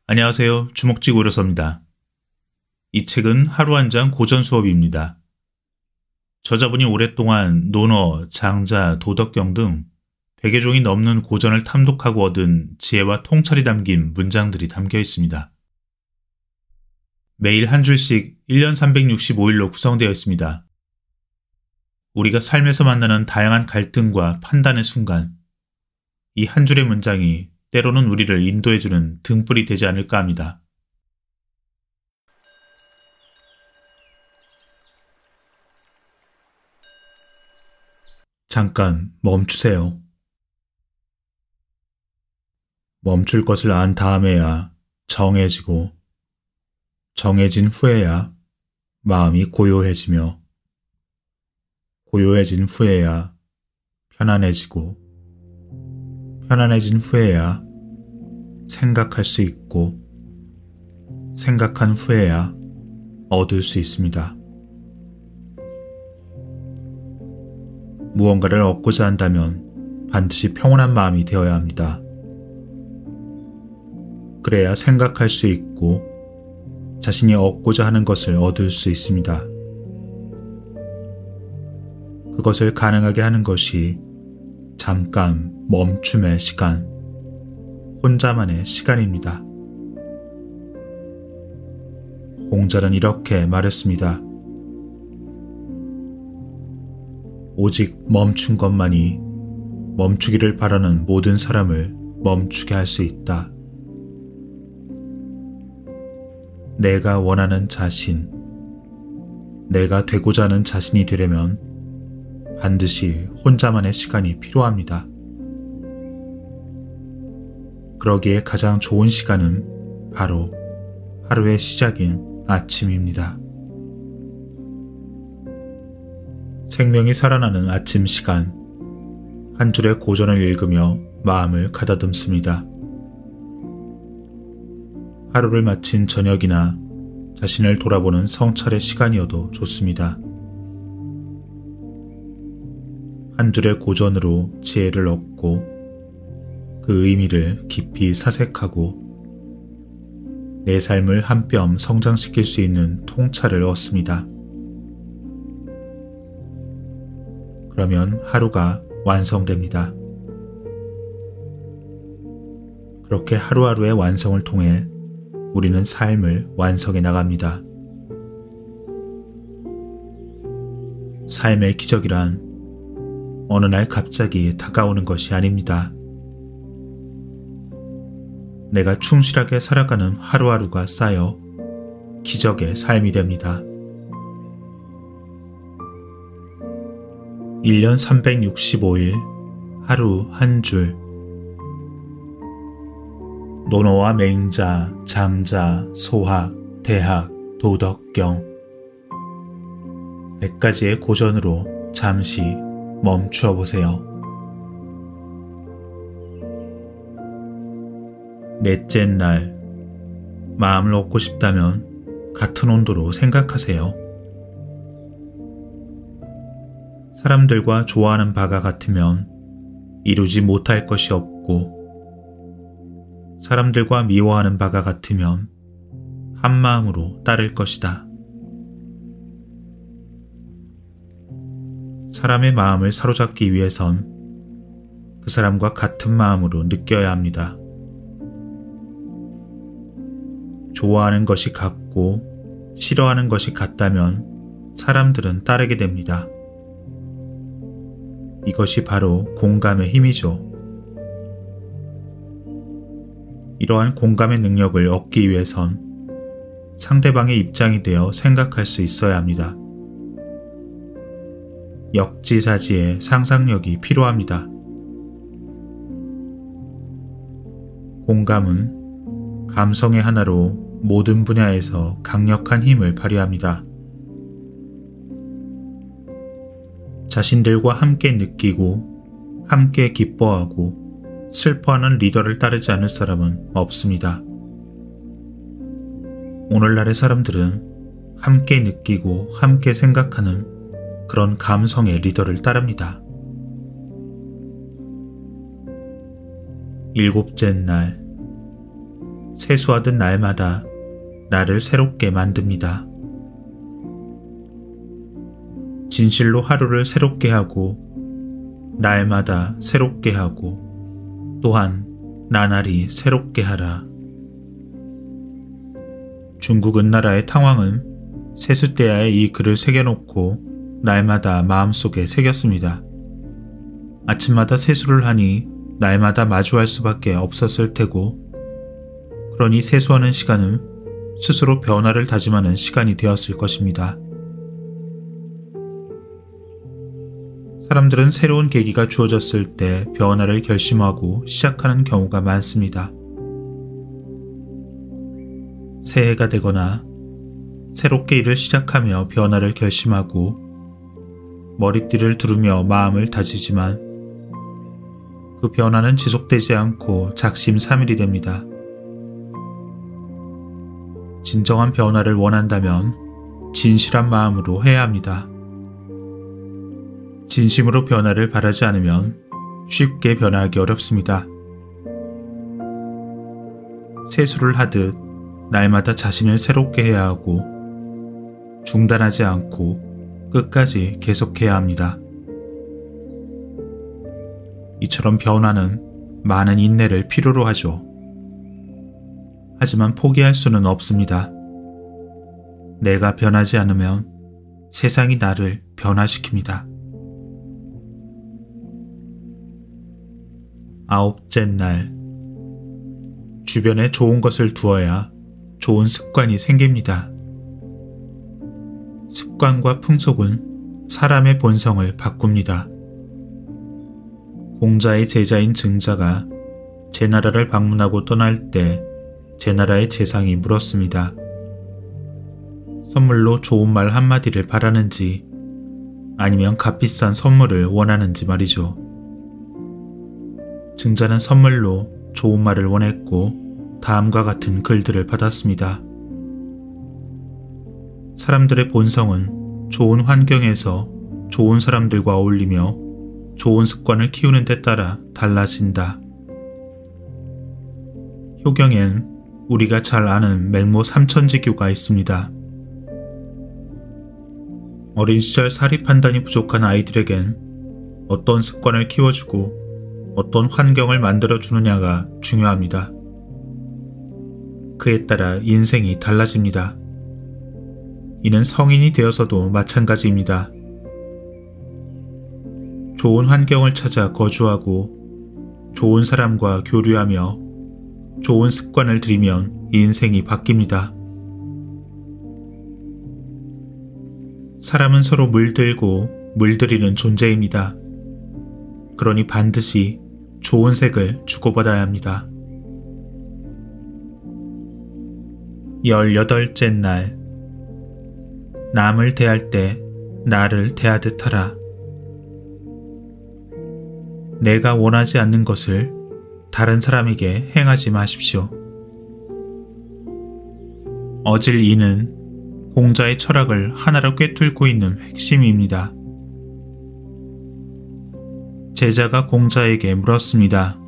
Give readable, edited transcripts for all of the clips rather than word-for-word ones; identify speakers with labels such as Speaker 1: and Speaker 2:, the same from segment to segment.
Speaker 1: 안녕하세요. 주먹쥐 고려서입니다. 이 책은 하루 한 장 고전 수업입니다. 저자분이 오랫동안 논어, 장자, 도덕경 등 100여 종이 넘는 고전을 탐독하고 얻은 지혜와 통찰이 담긴 문장들이 담겨 있습니다. 매일 한 줄씩 1년 365일로 구성되어 있습니다. 우리가 삶에서 만나는 다양한 갈등과 판단의 순간, 이 한 줄의 문장이 때로는 우리를 인도해주는 등불이 되지 않을까 합니다. 잠깐 멈추세요. 멈출 것을 안 다음에야 정해지고, 정해진 후에야 마음이 고요해지며, 고요해진 후에야 편안해지고, 편안해진 후에야 생각할 수 있고, 생각한 후에야 얻을 수 있습니다. 무언가를 얻고자 한다면 반드시 평온한 마음이 되어야 합니다. 그래야 생각할 수 있고 자신이 얻고자 하는 것을 얻을 수 있습니다. 그것을 가능하게 하는 것이 잠깐 멈춤의 시간, 혼자만의 시간입니다. 공자는 이렇게 말했습니다. 오직 멈춘 것만이 멈추기를 바라는 모든 사람을 멈추게 할 수 있다. 내가 원하는 자신, 내가 되고자 하는 자신이 되려면 반드시 혼자만의 시간이 필요합니다. 그러기에 가장 좋은 시간은 바로 하루의 시작인 아침입니다. 생명이 살아나는 아침 시간, 한 줄의 고전을 읽으며 마음을 가다듬습니다. 하루를 마친 저녁이나 자신을 돌아보는 성찰의 시간이어도 좋습니다. 한 줄의 고전으로 지혜를 얻고 그 의미를 깊이 사색하고 내 삶을 한 뼘 성장시킬 수 있는 통찰을 얻습니다. 그러면 하루가 완성됩니다. 그렇게 하루하루의 완성을 통해 우리는 삶을 완성해 나갑니다. 삶의 기적이란 어느 날 갑자기 다가오는 것이 아닙니다. 내가 충실하게 살아가는 하루하루가 쌓여 기적의 삶이 됩니다. 1년 365일 하루 한 줄. 논어와 맹자, 장자, 소학, 대학, 도덕경 100가지의 고전으로 잠시 멈추어 보세요. 넷째 날, 마음을 얻고 싶다면 같은 온도로 생각하세요. 사람들과 좋아하는 바가 같으면 이루지 못할 것이 없고, 사람들과 미워하는 바가 같으면 한 마음으로 따를 것이다. 사람의 마음을 사로잡기 위해선 그 사람과 같은 마음으로 느껴야 합니다. 좋아하는 것이 같고 싫어하는 것이 같다면 사람들은 따르게 됩니다. 이것이 바로 공감의 힘이죠. 이러한 공감의 능력을 얻기 위해선 상대방의 입장이 되어 생각할 수 있어야 합니다. 역지사지의 상상력이 필요합니다. 공감은 감성의 하나로 모든 분야에서 강력한 힘을 발휘합니다. 자신들과 함께 느끼고 함께 기뻐하고 슬퍼하는 리더를 따르지 않을 사람은 없습니다. 오늘날의 사람들은 함께 느끼고 함께 생각하는 그런 감성의 리더를 따릅니다. 7째 날, 세수하듯 날마다 나를 새롭게 만듭니다. 진실로 하루를 새롭게 하고 날마다 새롭게 하고 또한 나날이 새롭게 하라. 중국 은나라의 탕왕은 세숫대야에 이 글을 새겨놓고 날마다 마음속에 새겼습니다. 아침마다 세수를 하니 날마다 마주할 수밖에 없었을 테고, 그러니 세수하는 시간은 스스로 변화를 다짐하는 시간이 되었을 것입니다. 사람들은 새로운 계기가 주어졌을 때 변화를 결심하고 시작하는 경우가 많습니다. 새해가 되거나 새롭게 일을 시작하며 변화를 결심하고 머리띠를 두르며 마음을 다지지만 그 변화는 지속되지 않고 작심삼일이 됩니다. 진정한 변화를 원한다면 진실한 마음으로 해야 합니다. 진심으로 변화를 바라지 않으면 쉽게 변화하기 어렵습니다. 세수를 하듯 날마다 자신을 새롭게 해야 하고 중단하지 않고 끝까지 계속해야 합니다. 이처럼 변화는 많은 인내를 필요로 하죠. 하지만 포기할 수는 없습니다. 내가 변하지 않으면 세상이 나를 변화시킵니다. 9째 날, 주변에 좋은 것을 두어야 좋은 습관이 생깁니다. 습관과 풍속은 사람의 본성을 바꿉니다. 공자의 제자인 증자가 제나라를 방문하고 떠날 때 제나라의 재상이 물었습니다. 선물로 좋은 말 한마디를 바라는지 아니면 값비싼 선물을 원하는지 말이죠. 증자는 선물로 좋은 말을 원했고 다음과 같은 글들을 받았습니다. 사람들의 본성은 좋은 환경에서 좋은 사람들과 어울리며 좋은 습관을 키우는 데 따라 달라진다. 효경엔 우리가 잘 아는 맹모 삼천지교가 있습니다. 어린 시절 사리 판단이 부족한 아이들에겐 어떤 습관을 키워주고 어떤 환경을 만들어주느냐가 중요합니다. 그에 따라 인생이 달라집니다. 이는 성인이 되어서도 마찬가지입니다. 좋은 환경을 찾아 거주하고 좋은 사람과 교류하며 좋은 습관을 들이면 인생이 바뀝니다. 사람은 서로 물들고 물들이는 존재입니다. 그러니 반드시 좋은 색을 주고받아야 합니다. 18째 날, 남을 대할 때 나를 대하듯 하라. 내가 원하지 않는 것을 다른 사람에게 행하지 마십시오. 어질 이는 공자의 철학을 하나로 꿰뚫고 있는 핵심입니다. 제자가 공자에게 물었습니다.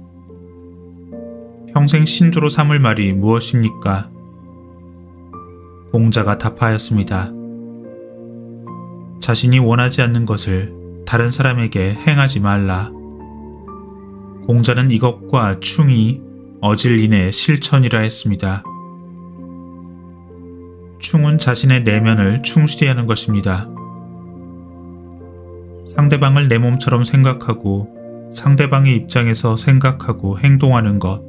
Speaker 1: 평생 신조로 삼을 말이 무엇입니까? 공자가 답하였습니다. 자신이 원하지 않는 것을 다른 사람에게 행하지 말라. 공자는 이것과 충이 어질인의 실천이라 했습니다. 충은 자신의 내면을 충실히 하는 것입니다. 상대방을 내 몸처럼 생각하고 상대방의 입장에서 생각하고 행동하는 것.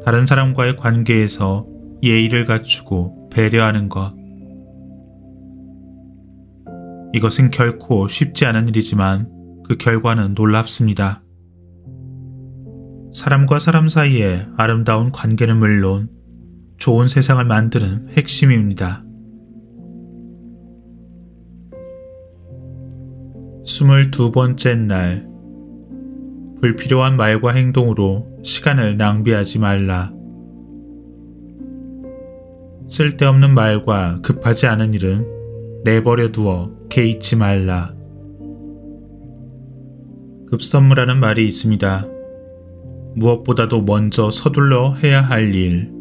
Speaker 1: 다른 사람과의 관계에서 예의를 갖추고 배려하는 것. 이것은 결코 쉽지 않은 일이지만 그 결과는 놀랍습니다. 사람과 사람 사이의 아름다운 관계는 물론 좋은 세상을 만드는 핵심입니다. 22번째 날, 불필요한 말과 행동으로 시간을 낭비하지 말라. 쓸데없는 말과 급하지 않은 일은 내버려 두어 개의치 말라. 급선무라는 말이 있습니다. 무엇보다도 먼저 서둘러 해야 할 일.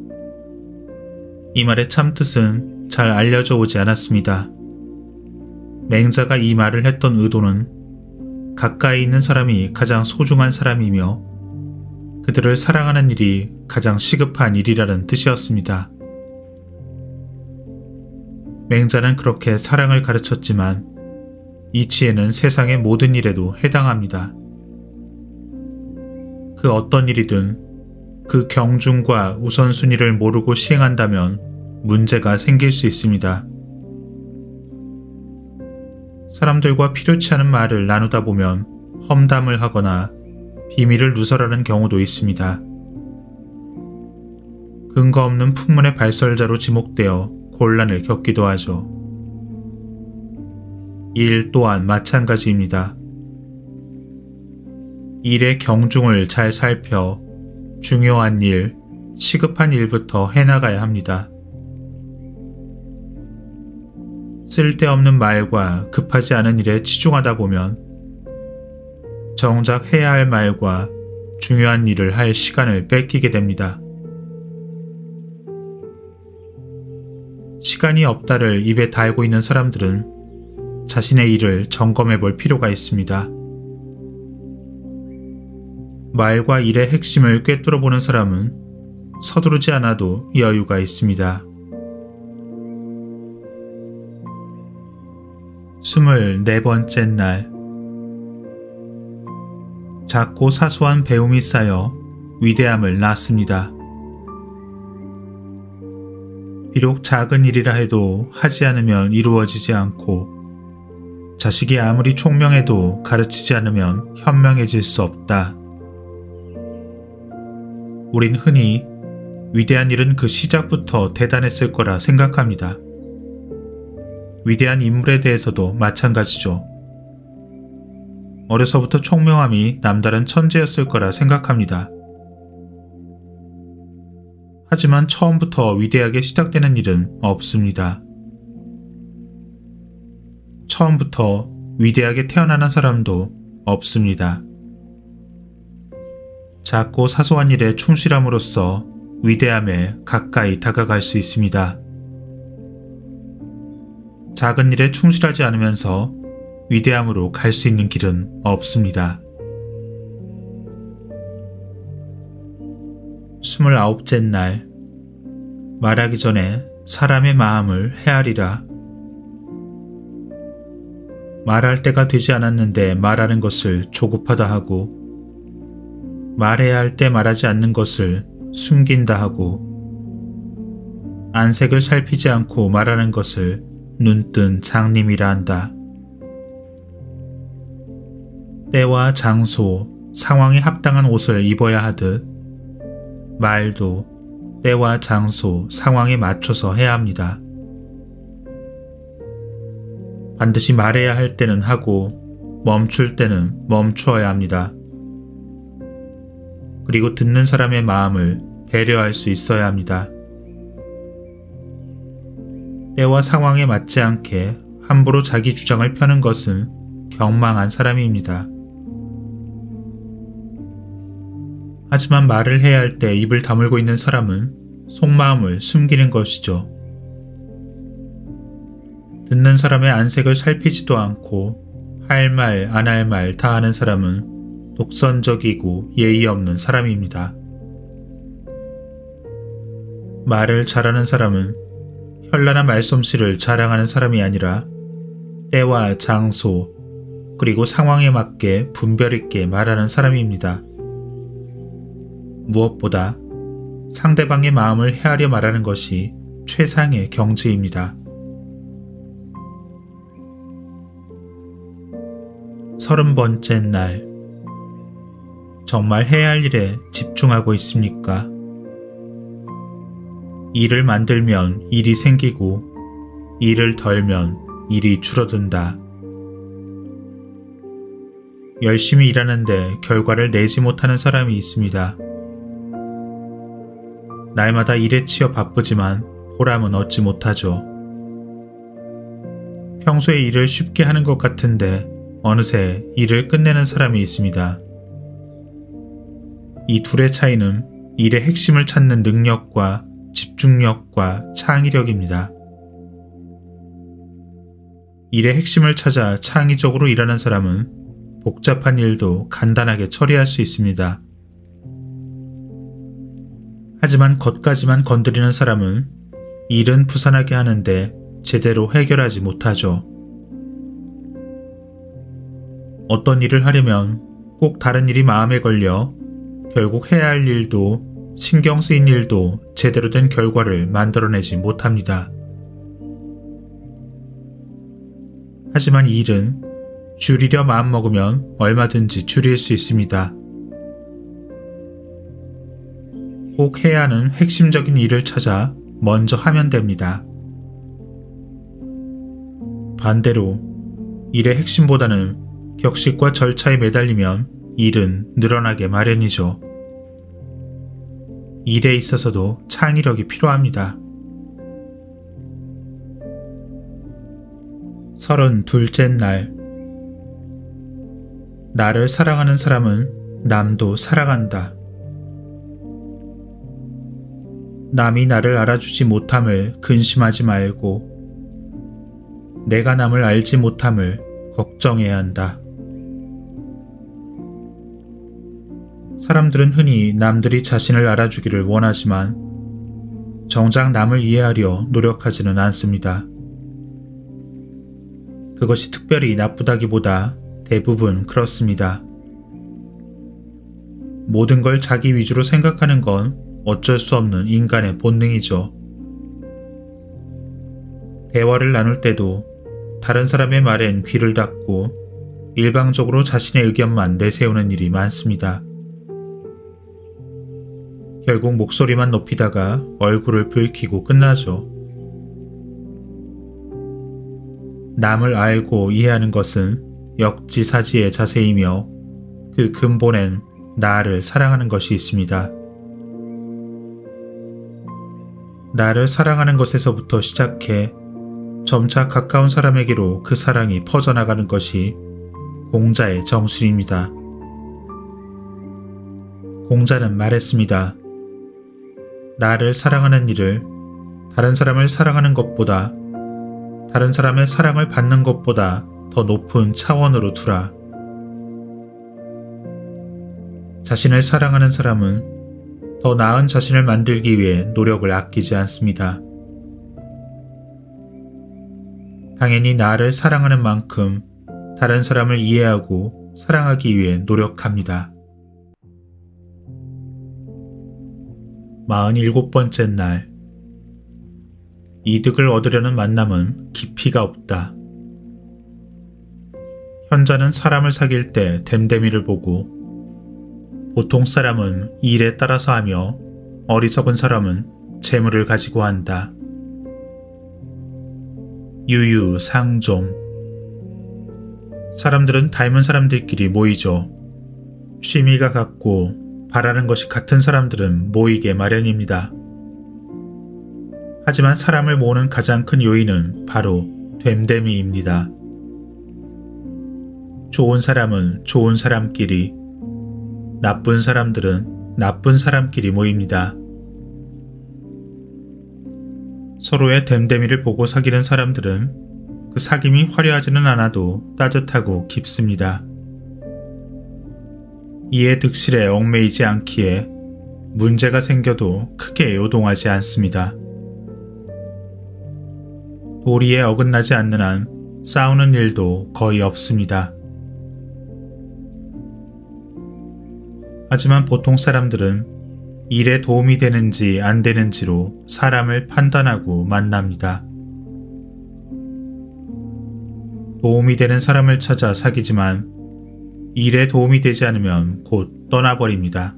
Speaker 1: 이 말의 참뜻은 잘 알려져 오지 않았습니다. 맹자가 이 말을 했던 의도는 가까이 있는 사람이 가장 소중한 사람이며 그들을 사랑하는 일이 가장 시급한 일이라는 뜻이었습니다. 맹자는 그렇게 사랑을 가르쳤지만 이 지혜는 세상의 모든 일에도 해당합니다. 그 어떤 일이든 그 경중과 우선순위를 모르고 시행한다면 문제가 생길 수 있습니다. 사람들과 필요치 않은 말을 나누다 보면 험담을 하거나 비밀을 누설하는 경우도 있습니다. 근거 없는 풍문의 발설자로 지목되어 곤란을 겪기도 하죠. 일 또한 마찬가지입니다. 일의 경중을 잘 살펴 중요한 일, 시급한 일부터 해나가야 합니다. 쓸데없는 말과 급하지 않은 일에 치중하다 보면 정작 해야 할 말과 중요한 일을 할 시간을 뺏기게 됩니다. 시간이 없다를 입에 달고 있는 사람들은 자신의 일을 점검해 볼 필요가 있습니다. 말과 일의 핵심을 꿰뚫어 보는 사람은 서두르지 않아도 여유가 있습니다. 24번째 날. 작고 사소한 배움이 쌓여 위대함을 낳습니다. 비록 작은 일이라 해도 하지 않으면 이루어지지 않고 자식이 아무리 총명해도 가르치지 않으면 현명해질 수 없다. 우린 흔히 위대한 일은 그 시작부터 대단했을 거라 생각합니다. 위대한 인물에 대해서도 마찬가지죠. 어려서부터 총명함이 남다른 천재였을 거라 생각합니다. 하지만 처음부터 위대하게 시작되는 일은 없습니다. 처음부터 위대하게 태어나는 사람도 없습니다. 작고 사소한 일에 충실함으로써 위대함에 가까이 다가갈 수 있습니다. 작은 일에 충실하지 않으면서 위대함으로 갈 수 있는 길은 없습니다. 29째 날. 말하기 전에 사람의 마음을 헤아리라. 말할 때가 되지 않았는데 말하는 것을 조급하다 하고 말해야 할 때 말하지 않는 것을 숨긴다 하고 안색을 살피지 않고 말하는 것을 눈뜬 장님이라 한다. 때와 장소, 상황에 합당한 옷을 입어야 하듯 말도 때와 장소, 상황에 맞춰서 해야 합니다. 반드시 말해야 할 때는 하고 멈출 때는 멈추어야 합니다. 그리고 듣는 사람의 마음을 배려할 수 있어야 합니다. 때와 상황에 맞지 않게 함부로 자기 주장을 펴는 것은 경망한 사람입니다. 하지만 말을 해야 할 때 입을 다물고 있는 사람은 속마음을 숨기는 것이죠. 듣는 사람의 안색을 살피지도 않고 할 말, 안 할 말 다 하는 사람은 독선적이고 예의 없는 사람입니다. 말을 잘하는 사람은 현란한 말솜씨를 자랑하는 사람이 아니라 때와 장소, 그리고 상황에 맞게 분별 있게 말하는 사람입니다. 무엇보다 상대방의 마음을 헤아려 말하는 것이 최상의 경지입니다. 30번째 날. 정말 해야 할 일에 집중하고 있습니까? 일을 만들면 일이 생기고 일을 덜면 일이 줄어든다. 열심히 일하는데 결과를 내지 못하는 사람이 있습니다. 날마다 일에 치여 바쁘지만 보람은 얻지 못하죠. 평소에 일을 쉽게 하는 것 같은데 어느새 일을 끝내는 사람이 있습니다. 이 둘의 차이는 일의 핵심을 찾는 능력과 집중력과 창의력입니다. 일의 핵심을 찾아 창의적으로 일하는 사람은 복잡한 일도 간단하게 처리할 수 있습니다. 하지만 겉가지만 건드리는 사람은 일은 부산하게 하는데 제대로 해결하지 못하죠. 어떤 일을 하려면 꼭 다른 일이 마음에 걸려 결국 해야 할 일도 신경 쓰인 일도 제대로 된 결과를 만들어내지 못합니다. 하지만 일은 줄이려 마음먹으면 얼마든지 줄일 수 있습니다. 꼭 해야 하는 핵심적인 일을 찾아 먼저 하면 됩니다. 반대로 일의 핵심보다는 격식과 절차에 매달리면 일은 늘어나게 마련이죠. 일에 있어서도 창의력이 필요합니다. 32째 날. 나를 사랑하는 사람은 남도 사랑한다. 남이 나를 알아주지 못함을 근심하지 말고 내가 남을 알지 못함을 걱정해야 한다. 사람들은 흔히 남들이 자신을 알아주기를 원하지만 정작 남을 이해하려 노력하지는 않습니다. 그것이 특별히 나쁘다기보다 대부분 그렇습니다. 모든 걸 자기 위주로 생각하는 건 어쩔 수 없는 인간의 본능이죠. 대화를 나눌 때도 다른 사람의 말엔 귀를 닫고 일방적으로 자신의 의견만 내세우는 일이 많습니다. 결국 목소리만 높이다가 얼굴을 붉히고 끝나죠. 남을 알고 이해하는 것은 역지사지의 자세이며 그 근본엔 나를 사랑하는 것이 있습니다. 나를 사랑하는 것에서부터 시작해 점차 가까운 사람에게로 그 사랑이 퍼져나가는 것이 공자의 정신입니다. 공자는 말했습니다. 나를 사랑하는 일을 다른 사람을 사랑하는 것보다 다른 사람의 사랑을 받는 것보다 더 높은 차원으로 두라. 자신을 사랑하는 사람은 더 나은 자신을 만들기 위해 노력을 아끼지 않습니다. 당연히 나를 사랑하는 만큼 다른 사람을 이해하고 사랑하기 위해 노력합니다. 47번째 날. 이득을 얻으려는 만남은 깊이가 없다. 현자는 사람을 사귈 때 댐데미를 보고 보통 사람은 일에 따라서 하며 어리석은 사람은 재물을 가지고 한다. 유유상종. 사람들은 닮은 사람들끼리 모이죠. 취미가 같고 바라는 것이 같은 사람들은 모이게 마련입니다. 하지만 사람을 모으는 가장 큰 요인은 바로 됨됨이입니다. 좋은 사람은 좋은 사람끼리, 나쁜 사람들은 나쁜 사람끼리 모입니다. 서로의 됨됨이를 보고 사귀는 사람들은 그 사귐이 화려하지는 않아도 따뜻하고 깊습니다. 이에 득실에 얽매이지 않기에 문제가 생겨도 크게 요동하지 않습니다. 도리에 어긋나지 않는 한 싸우는 일도 거의 없습니다. 하지만 보통 사람들은 일에 도움이 되는지 안 되는지로 사람을 판단하고 만납니다. 도움이 되는 사람을 찾아 사귀지만 일에 도움이 되지 않으면 곧 떠나버립니다.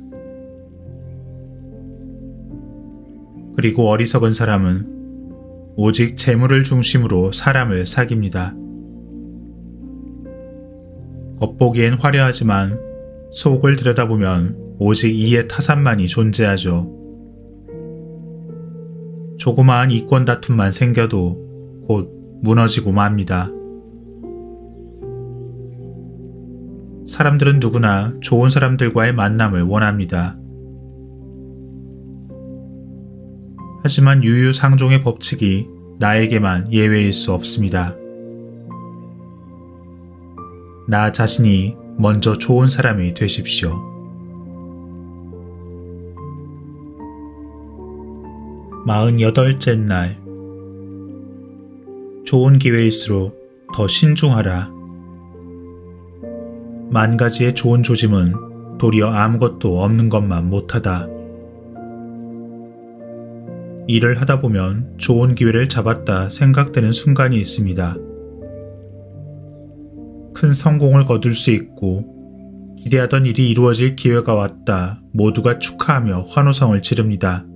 Speaker 1: 그리고 어리석은 사람은 오직 재물을 중심으로 사람을 사깁니다. 겉보기엔 화려하지만 속을 들여다보면 오직 이의 타산만이 존재하죠. 조그마한 이권 다툼만 생겨도 곧 무너지고 맙니다. 사람들은 누구나 좋은 사람들과의 만남을 원합니다. 하지만 유유상종의 법칙이 나에게만 예외일 수 없습니다. 나 자신이 먼저 좋은 사람이 되십시오. 마흔여덟째 날. 좋은 기회일수록 더 신중하라. 만 가지의 좋은 조짐은 도리어 아무것도 없는 것만 못하다. 일을 하다 보면 좋은 기회를 잡았다 생각되는 순간이 있습니다. 큰 성공을 거둘 수 있고 기대하던 일이 이루어질 기회가 왔다 모두가 축하하며 환호성을 지릅니다.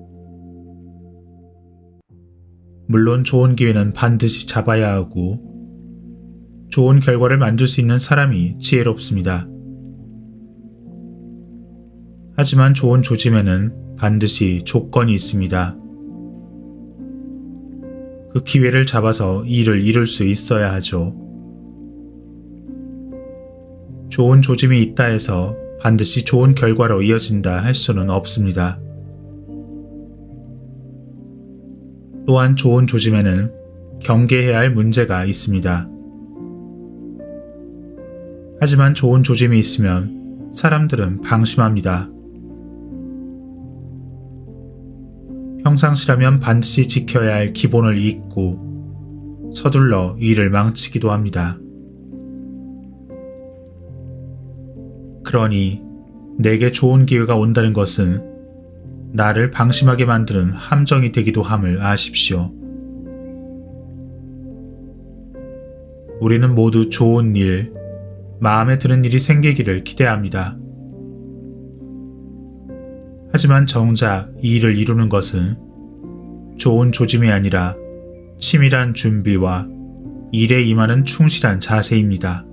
Speaker 1: 물론 좋은 기회는 반드시 잡아야 하고 좋은 결과를 만들 수 있는 사람이 지혜롭습니다. 하지만 좋은 조짐에는 반드시 조건이 있습니다. 그 기회를 잡아서 일을 이룰 수 있어야 하죠. 좋은 조짐이 있다 해서 반드시 좋은 결과로 이어진다 할 수는 없습니다. 또한 좋은 조짐에는 경계해야 할 문제가 있습니다. 하지만 좋은 조짐이 있으면 사람들은 방심합니다. 평상시라면 반드시 지켜야 할 기본을 잊고 서둘러 일을 망치기도 합니다. 그러니 내게 좋은 기회가 온다는 것은 나를 방심하게 만드는 함정이 되기도 함을 아십시오. 우리는 모두 좋은 일, 마음에 드는 일이 생기기를 기대합니다. 하지만 정작 이 일을 이루는 것은 좋은 조짐이 아니라 치밀한 준비와 일에 임하는 충실한 자세입니다.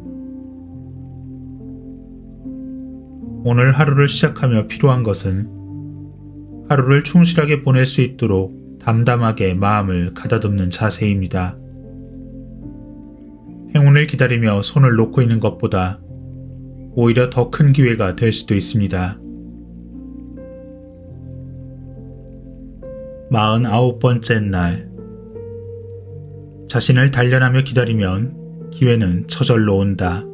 Speaker 1: 오늘 하루를 시작하며 필요한 것은 하루를 충실하게 보낼 수 있도록 담담하게 마음을 가다듬는 자세입니다. 행운을 기다리며 손을 놓고 있는 것보다 오히려 더 큰 기회가 될 수도 있습니다. 49번째 날. 자신을 단련하며 기다리면 기회는 저절로 온다.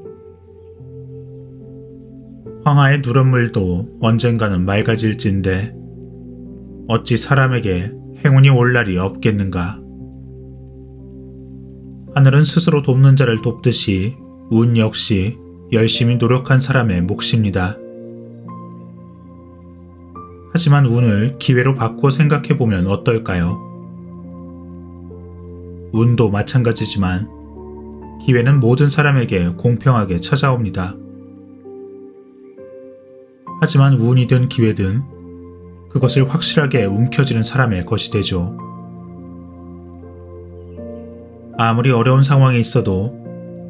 Speaker 1: 황하의 누런물도 언젠가는 맑아질진데 어찌 사람에게 행운이 올 날이 없겠는가. 하늘은 스스로 돕는 자를 돕듯이 운 역시 열심히 노력한 사람의 몫입니다. 하지만 운을 기회로 바꿔 생각해보면 어떨까요? 운도 마찬가지지만 기회는 모든 사람에게 공평하게 찾아옵니다. 하지만 운이든 기회든 그것을 확실하게 움켜쥐는 사람의 것이 되죠. 아무리 어려운 상황에 있어도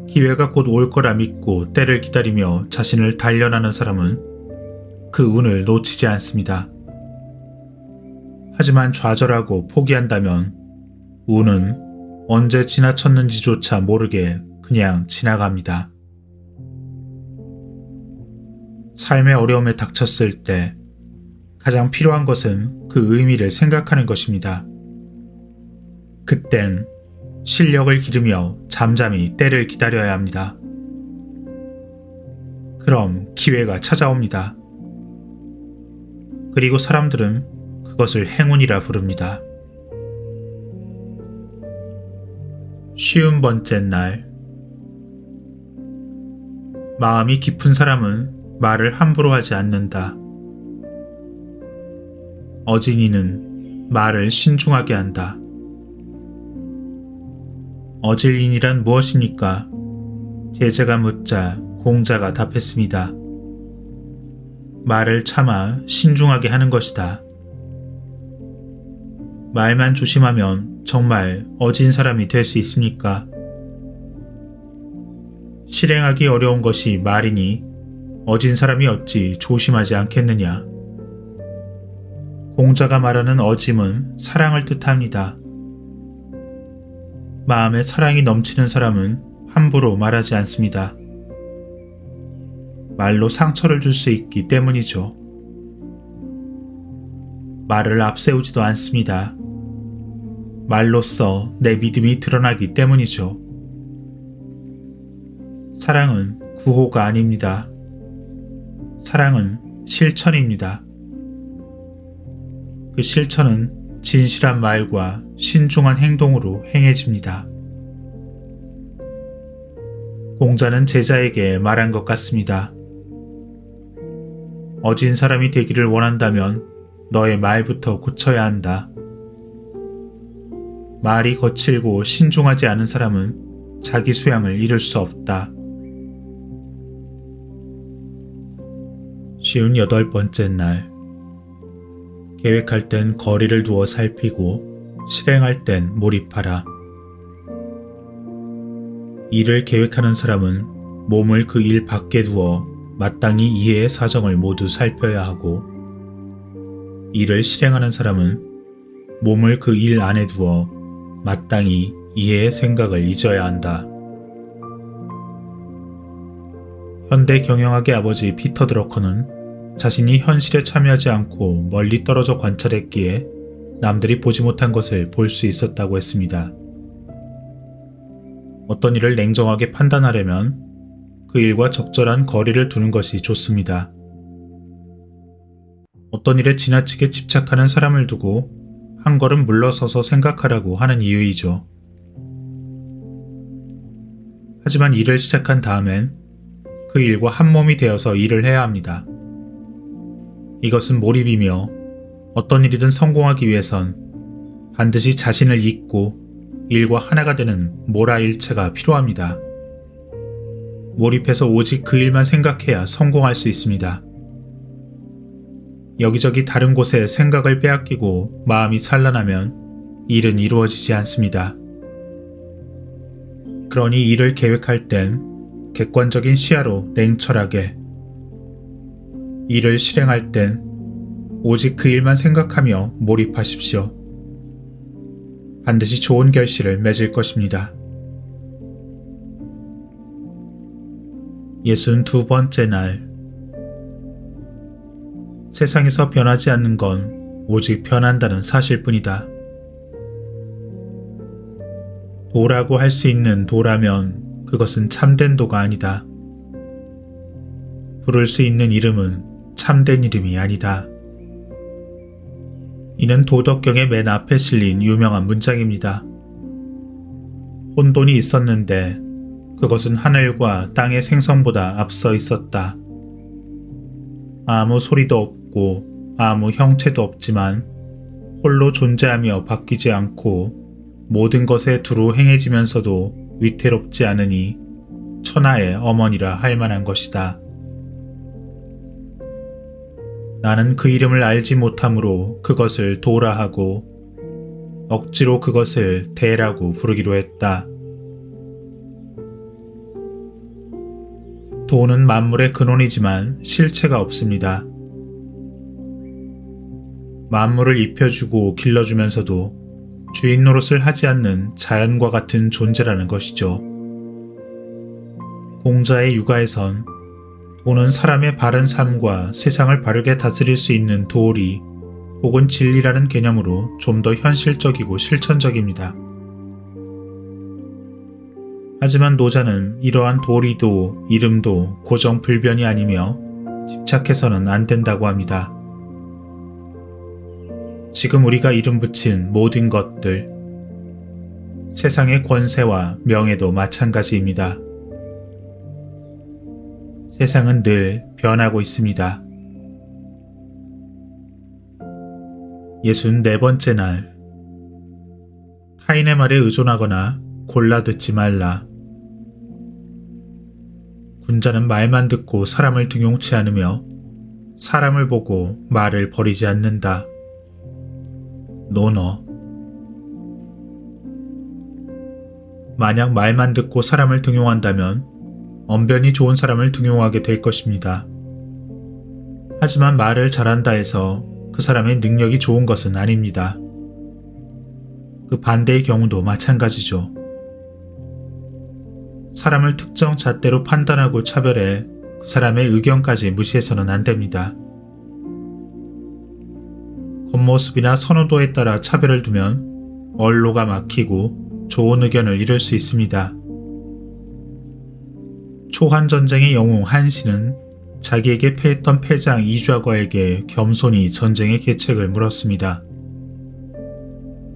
Speaker 1: 기회가 곧 올 거라 믿고 때를 기다리며 자신을 단련하는 사람은 그 운을 놓치지 않습니다. 하지만 좌절하고 포기한다면 운은 언제 지나쳤는지조차 모르게 그냥 지나갑니다. 삶의 어려움에 닥쳤을 때 가장 필요한 것은 그 의미를 생각하는 것입니다. 그땐 실력을 기르며 잠잠히 때를 기다려야 합니다. 그럼 기회가 찾아옵니다. 그리고 사람들은 그것을 행운이라 부릅니다. 50번째 날. 마음이 깊은 사람은 말을 함부로 하지 않는다. 어진이는 말을 신중하게 한다. 어질인이란 무엇입니까? 제자가 묻자 공자가 답했습니다. 말을 참아 신중하게 하는 것이다. 말만 조심하면 정말 어진 사람이 될 수 있습니까? 실행하기 어려운 것이 말이니 어진 사람이 어찌 조심하지 않겠느냐. 공자가 말하는 어짐은 사랑을 뜻합니다. 마음에 사랑이 넘치는 사람은 함부로 말하지 않습니다. 말로 상처를 줄 수 있기 때문이죠. 말을 앞세우지도 않습니다. 말로써 내 믿음이 드러나기 때문이죠. 사랑은 구호가 아닙니다. 사랑은 실천입니다. 그 실천은 진실한 말과 신중한 행동으로 행해집니다. 공자는 제자에게 말한 것 같습니다. 어진 사람이 되기를 원한다면 너의 말부터 고쳐야 한다. 말이 거칠고 신중하지 않은 사람은 자기 수양을 이룰 수 없다. 58번째 날. 계획할 땐 거리를 두어 살피고 실행할 땐 몰입하라. 일을 계획하는 사람은 몸을 그 일 밖에 두어 마땅히 이해의 사정을 모두 살펴야 하고, 일을 실행하는 사람은 몸을 그 일 안에 두어 마땅히 이해의 생각을 잊어야 한다. 현대 경영학의 아버지 피터 드러커는 자신이 현실에 참여하지 않고 멀리 떨어져 관찰했기에 남들이 보지 못한 것을 볼 수 있었다고 했습니다. 어떤 일을 냉정하게 판단하려면 그 일과 적절한 거리를 두는 것이 좋습니다. 어떤 일에 지나치게 집착하는 사람을 두고 한 걸음 물러서서 생각하라고 하는 이유이죠. 하지만 일을 시작한 다음엔 그 일과 한 몸이 되어서 일을 해야 합니다. 이것은 몰입이며 어떤 일이든 성공하기 위해선 반드시 자신을 잊고 일과 하나가 되는 모라일체가 필요합니다. 몰입해서 오직 그 일만 생각해야 성공할 수 있습니다. 여기저기 다른 곳에 생각을 빼앗기고 마음이 찬란하면 일은 이루어지지 않습니다. 그러니 일을 계획할 땐 객관적인 시야로 냉철하게, 일을 실행할 땐 오직 그 일만 생각하며 몰입하십시오. 반드시 좋은 결실을 맺을 것입니다. 62번째 날. 세상에서 변하지 않는 건 오직 변한다는 사실뿐이다. 도라고 할 수 있는 도라면 그것은 참된 도가 아니다. 부를 수 있는 이름은 참된 이름이 아니다. 이는 도덕경의 맨 앞에 실린 유명한 문장입니다. 혼돈이 있었는데 그것은 하늘과 땅의 생성보다 앞서 있었다. 아무 소리도 없고 아무 형체도 없지만 홀로 존재하며 바뀌지 않고 모든 것에 두루 행해지면서도 위태롭지 않으니 천하의 어머니라 할 만한 것이다. 나는 그 이름을 알지 못하므로 그것을 도라 하고 억지로 그것을 대라고 부르기로 했다. 도는 만물의 근원이지만 실체가 없습니다. 만물을 입혀주고 길러주면서도 주인 노릇을 하지 않는 자연과 같은 존재라는 것이죠. 공자의 육아에선 도는 사람의 바른 삶과 세상을 바르게 다스릴 수 있는 도리 혹은 진리라는 개념으로 좀 더 현실적이고 실천적입니다. 하지만 노자는 이러한 도리도 이름도 고정불변이 아니며 집착해서는 안 된다고 합니다. 지금 우리가 이름 붙인 모든 것들, 세상의 권세와 명예도 마찬가지입니다. 세상은 늘 변하고 있습니다. 64번째 날. 타인의 말에 의존하거나 골라 듣지 말라. 군자는 말만 듣고 사람을 등용치 않으며 사람을 보고 말을 버리지 않는다. 논어. 만약 말만 듣고 사람을 등용한다면 언변이 좋은 사람을 등용하게 될 것입니다. 하지만 말을 잘한다 해서 그 사람의 능력이 좋은 것은 아닙니다. 그 반대의 경우도 마찬가지죠. 사람을 특정 잣대로 판단하고 차별해 그 그 사람의 의견까지 무시해서는 안 됩니다. 겉모습이나 선호도에 따라 차별을 두면 언로가 막히고 좋은 의견을 잃을 수 있습니다. 초한전쟁의 영웅 한신은 자기에게 패했던 패장 이좌거에게 겸손히 전쟁의 계책을 물었습니다.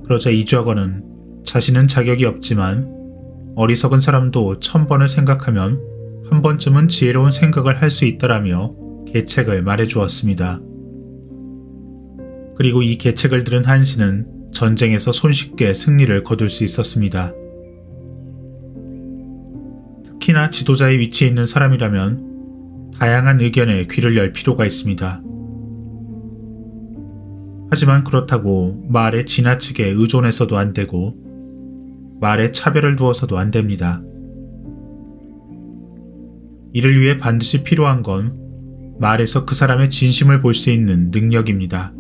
Speaker 1: 그러자 이좌거는 자신은 자격이 없지만 어리석은 사람도 1000번을 생각하면 한 번쯤은 지혜로운 생각을 할 수 있다라며 계책을 말해주었습니다. 그리고 이 계책을 들은 한신은 전쟁에서 손쉽게 승리를 거둘 수 있었습니다. 특히나 지도자의 위치에 있는 사람이라면 다양한 의견에 귀를 열 필요가 있습니다. 하지만 그렇다고 말에 지나치게 의존해서도 안 되고 말에 차별을 두어서도 안 됩니다. 이를 위해 반드시 필요한 건 말에서 그 사람의 진심을 볼 수 있는 능력입니다.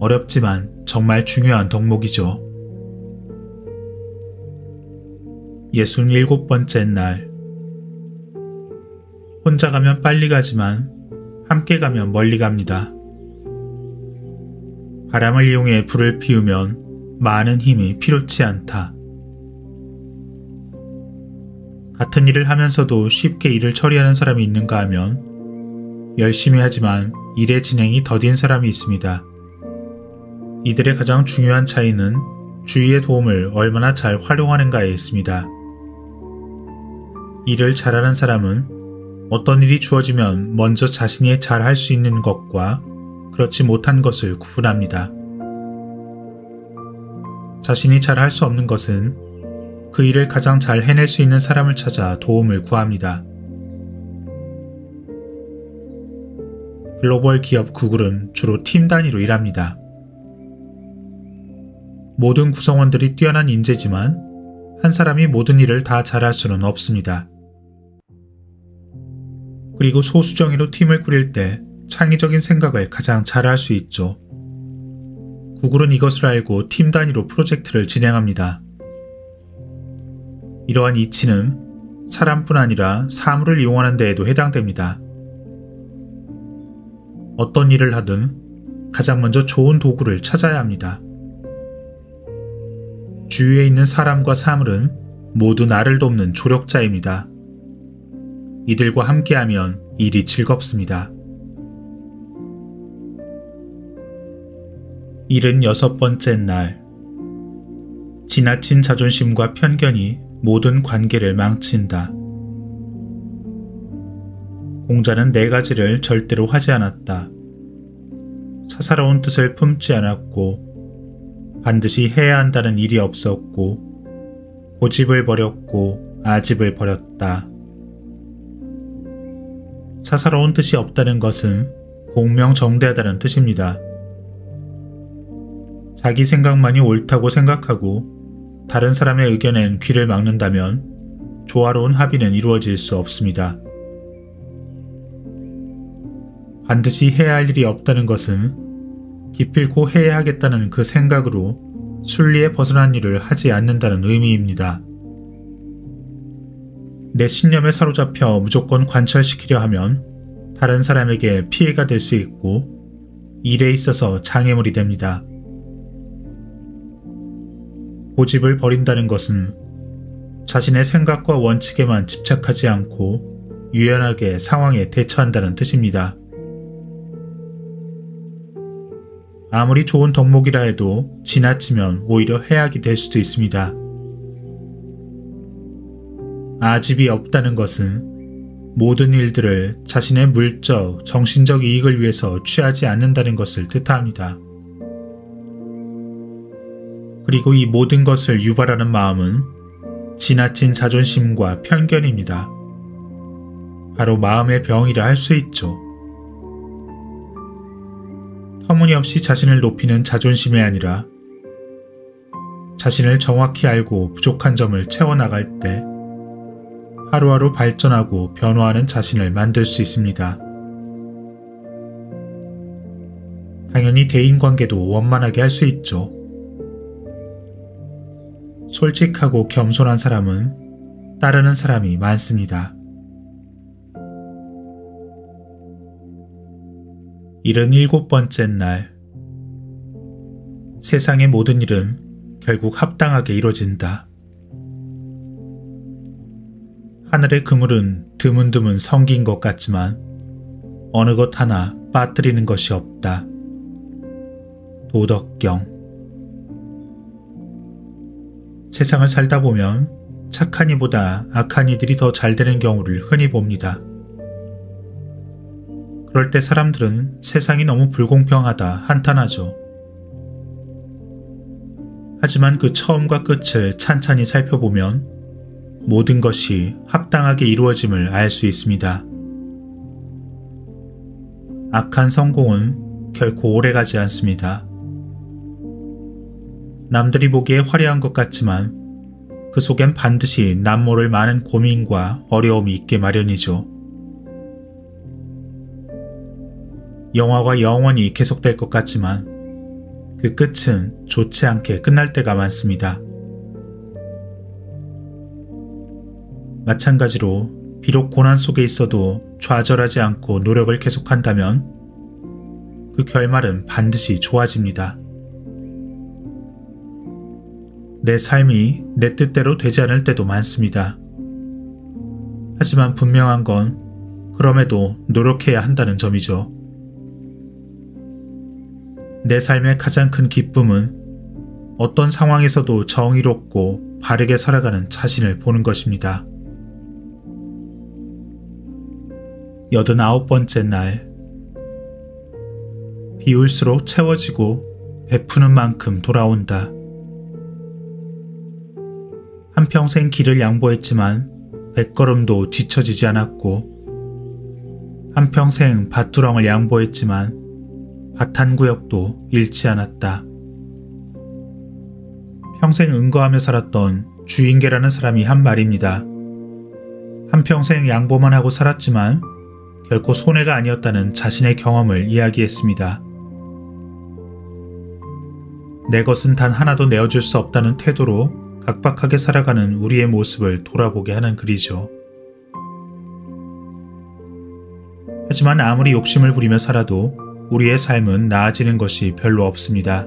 Speaker 1: 어렵지만 정말 중요한 덕목이죠. 67번째 날. 혼자 가면 빨리 가지만 함께 가면 멀리 갑니다. 바람을 이용해 불을 피우면 많은 힘이 필요치 않다. 같은 일을 하면서도 쉽게 일을 처리하는 사람이 있는가 하면 열심히 하지만 일의 진행이 더딘 사람이 있습니다. 이들의 가장 중요한 차이는 주위의 도움을 얼마나 잘 활용하는가에 있습니다. 일을 잘하는 사람은 어떤 일이 주어지면 먼저 자신이 잘 할 수 있는 것과 그렇지 못한 것을 구분합니다. 자신이 잘 할 수 없는 것은 그 일을 가장 잘 해낼 수 있는 사람을 찾아 도움을 구합니다. 글로벌 기업 구글은 주로 팀 단위로 일합니다. 모든 구성원들이 뛰어난 인재지만 한 사람이 모든 일을 다 잘할 수는 없습니다. 그리고 소수정예로 팀을 꾸릴 때 창의적인 생각을 가장 잘할 수 있죠. 구글은 이것을 알고 팀 단위로 프로젝트를 진행합니다. 이러한 이치는 사람뿐 아니라 사물을 이용하는 데에도 해당됩니다. 어떤 일을 하든 가장 먼저 좋은 도구를 찾아야 합니다. 주위에 있는 사람과 사물은 모두 나를 돕는 조력자입니다. 이들과 함께하면 일이 즐겁습니다. 76번째 날. 지나친 자존심과 편견이 모든 관계를 망친다. 공자는 4가지를 절대로 하지 않았다. 사사로운 뜻을 품지 않았고 반드시 해야 한다는 일이 없었고 고집을 버렸고 아집을 버렸다. 사사로운 뜻이 없다는 것은 공명정대하다는 뜻입니다. 자기 생각만이 옳다고 생각하고 다른 사람의 의견엔 귀를 막는다면 조화로운 합의는 이루어질 수 없습니다. 반드시 해야 할 일이 없다는 것은 기필코 해야 하겠다는 그 생각으로 순리에 벗어난 일을 하지 않는다는 의미입니다. 내 신념에 사로잡혀 무조건 관철시키려 하면 다른 사람에게 피해가 될 수 있고 일에 있어서 장애물이 됩니다. 고집을 버린다는 것은 자신의 생각과 원칙에만 집착하지 않고 유연하게 상황에 대처한다는 뜻입니다. 아무리 좋은 덕목이라 해도 지나치면 오히려 해악이 될 수도 있습니다. 아집이 없다는 것은 모든 일들을 자신의 물적, 정신적 이익을 위해서 취하지 않는다는 것을 뜻합니다. 그리고 이 모든 것을 유발하는 마음은 지나친 자존심과 편견입니다. 바로 마음의 병이라 할 수 있죠. 터무니없이 자신을 높이는 자존심이 아니라 자신을 정확히 알고 부족한 점을 채워나갈 때 하루하루 발전하고 변화하는 자신을 만들 수 있습니다. 당연히 대인관계도 원만하게 할 수 있죠. 솔직하고 겸손한 사람은 따르는 사람이 많습니다. 77번째 날. 세상의 모든 일은 결국 합당하게 이루어진다. 하늘의 그물은 드문드문 성긴 것 같지만 어느 것 하나 빠뜨리는 것이 없다. 도덕경. 세상을 살다 보면 착한 이보다 악한 이들이 더 잘 되는 경우를 흔히 봅니다. 그럴 때 사람들은 세상이 너무 불공평하다 한탄하죠. 하지만 그 처음과 끝을 찬찬히 살펴보면 모든 것이 합당하게 이루어짐을 알 수 있습니다. 악한 성공은 결코 오래가지 않습니다. 남들이 보기에 화려한 것 같지만 그 속엔 반드시 남모를 많은 고민과 어려움이 있게 마련이죠. 영화가 영원히 계속될 것 같지만 그 끝은 좋지 않게 끝날 때가 많습니다. 마찬가지로 비록 고난 속에 있어도 좌절하지 않고 노력을 계속한다면 그 결말은 반드시 좋아집니다. 내 삶이 내 뜻대로 되지 않을 때도 많습니다. 하지만 분명한 건 그럼에도 노력해야 한다는 점이죠. 내 삶의 가장 큰 기쁨은 어떤 상황에서도 정의롭고 바르게 살아가는 자신을 보는 것입니다. 89번째 날. 비울수록 채워지고 베푸는 만큼 돌아온다. 한평생 길을 양보했지만 백걸음도 뒤처지지 않았고 한평생 밭두렁을 양보했지만 밭 한 구역도 잃지 않았다. 평생 은거하며 살았던 주인계라는 사람이 한 말입니다. 한평생 양보만 하고 살았지만 결코 손해가 아니었다는 자신의 경험을 이야기했습니다. 내 것은 단 하나도 내어줄 수 없다는 태도로 각박하게 살아가는 우리의 모습을 돌아보게 하는 글이죠. 하지만 아무리 욕심을 부리며 살아도 우리의 삶은 나아지는 것이 별로 없습니다.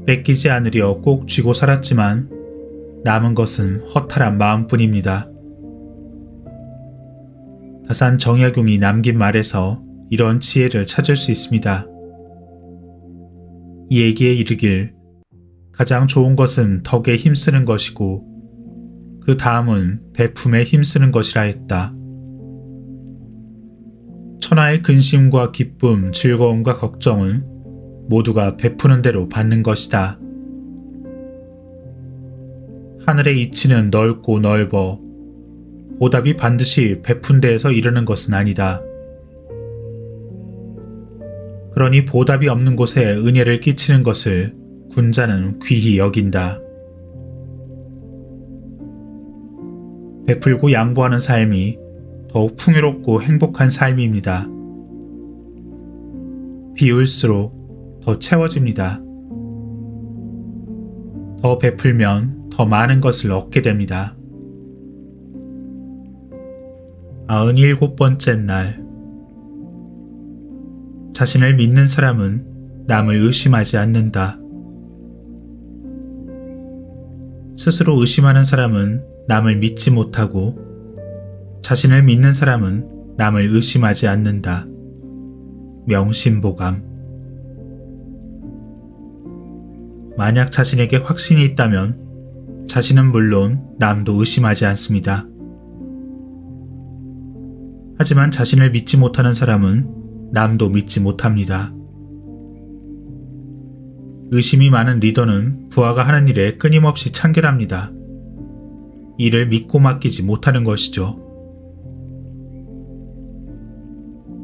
Speaker 1: 뺏기지 않으려 꼭 쥐고 살았지만 남은 것은 허탈한 마음뿐입니다. 다산 정약용이 남긴 말에서 이런 지혜를 찾을 수 있습니다. 이 얘기에 이르길 가장 좋은 것은 덕에 힘쓰는 것이고 그 다음은 베품에 힘쓰는 것이라 했다. 천하의 근심과 기쁨, 즐거움과 걱정은 모두가 베푸는 대로 받는 것이다. 하늘의 이치는 넓고 넓어 보답이 반드시 베푼 데에서 이르는 것은 아니다. 그러니 보답이 없는 곳에 은혜를 끼치는 것을 군자는 귀히 여긴다. 베풀고 양보하는 삶이 더욱 풍요롭고 행복한 삶입니다. 비울수록 더 채워집니다. 더 베풀면 더 많은 것을 얻게 됩니다. 97번째 날. 자신을 믿는 사람은 남을 의심하지 않는다. 스스로 의심하는 사람은 남을 믿지 못하고 자신을 믿는 사람은 남을 의심하지 않는다. 명심보감. 만약 자신에게 확신이 있다면 자신은 물론 남도 의심하지 않습니다. 하지만 자신을 믿지 못하는 사람은 남도 믿지 못합니다. 의심이 많은 리더는 부하가 하는 일에 끊임없이 참견합니다. 이를 믿고 맡기지 못하는 것이죠.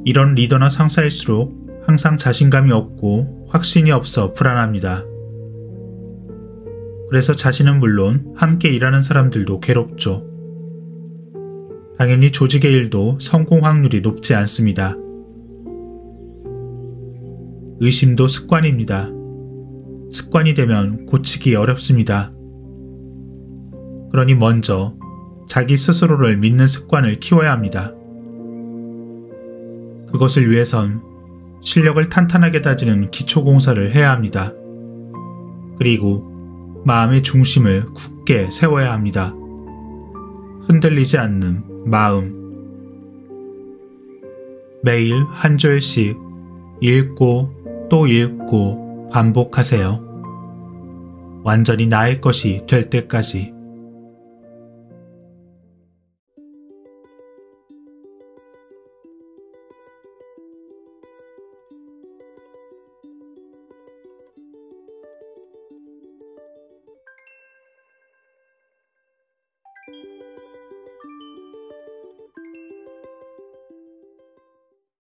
Speaker 1: 이런 리더나 상사일수록 항상 자신감이 없고 확신이 없어 불안합니다. 그래서 자신은 물론 함께 일하는 사람들도 괴롭죠. 당연히 조직의 일도 성공 확률이 높지 않습니다. 의심도 습관입니다. 습관이 되면 고치기 어렵습니다. 그러니 먼저 자기 스스로를 믿는 습관을 키워야 합니다. 그것을 위해선 실력을 탄탄하게 다지는 기초공사를 해야 합니다. 그리고 마음의 중심을 굳게 세워야 합니다. 흔들리지 않는 마음. 매일 한 절씩 읽고 또 읽고 반복하세요. 완전히 나의 것이 될 때까지.